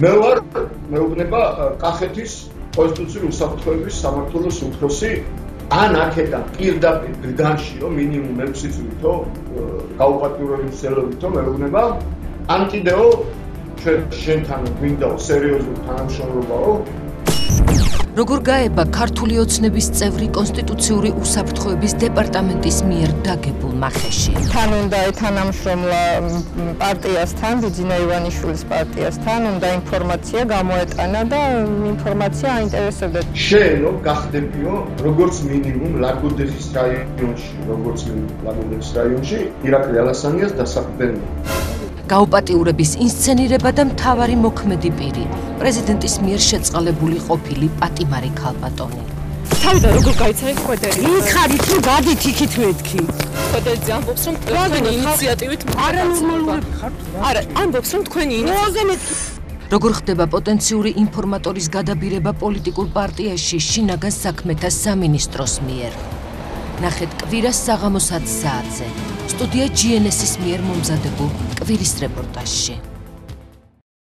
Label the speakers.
Speaker 1: მე ვარ მეუბნება კახეთის კონსტიტუციური უსაფრთხოების სამმართველოს უფროსი ან აქედან პირდაპირ გდანში რომ მინიმუმ 6 თვითო გაუპატიურებელი ცელებითო მეუბნება ან კიდეო შენთან გვინდაო სერიოზული თანამშრომლობაო
Speaker 2: როგორ გაება ქართული ოცნების წევრი კონსტიტუციური უსაფრთხოების დეპარტამენტის მიერ დაგებულ მახეში.
Speaker 3: თან უნდა ეთანამშრომლა პარტიასთან, ბიძინა ივანიშვილის პარტიასთან, უნდა ინფორმაცია გამოეტანა და ინფორმაცია აინტერესებდა.
Speaker 1: შენო გახდებიო როგორც მინიმუმ ლაგოდეხის რაიონში, ირაკლი ალასანიას დასაყრდენია.
Speaker 2: გაუპატიურების ინსცენირება და მთავარი მოქმედი პირი, პრეზიდენტის მიერ შეწყალებული ყოფილი პატიმარი ქალბატონი.
Speaker 4: თავიდან როგორ გაიცანით ხვედერი?
Speaker 3: იქარით თუ გადით იქით მეთქი.
Speaker 4: ხვედერი ამბობს რომ თქვენი ინიციატივით არანორმალური ხართ? არა, ამბობს რომ თქვენი ინიციატივით
Speaker 2: როგორ ხდება პოტენციური ინფორმატორის გადაბირება პოლიტიკურ პარტიაში შინაგან საქმეთა სამინისტროს მიერ. ნახეთ კვირას საღამოს 10 საათზე. სტუდია GNS-ის მიერ მომზადებულ კვირის რეპორტაჟში.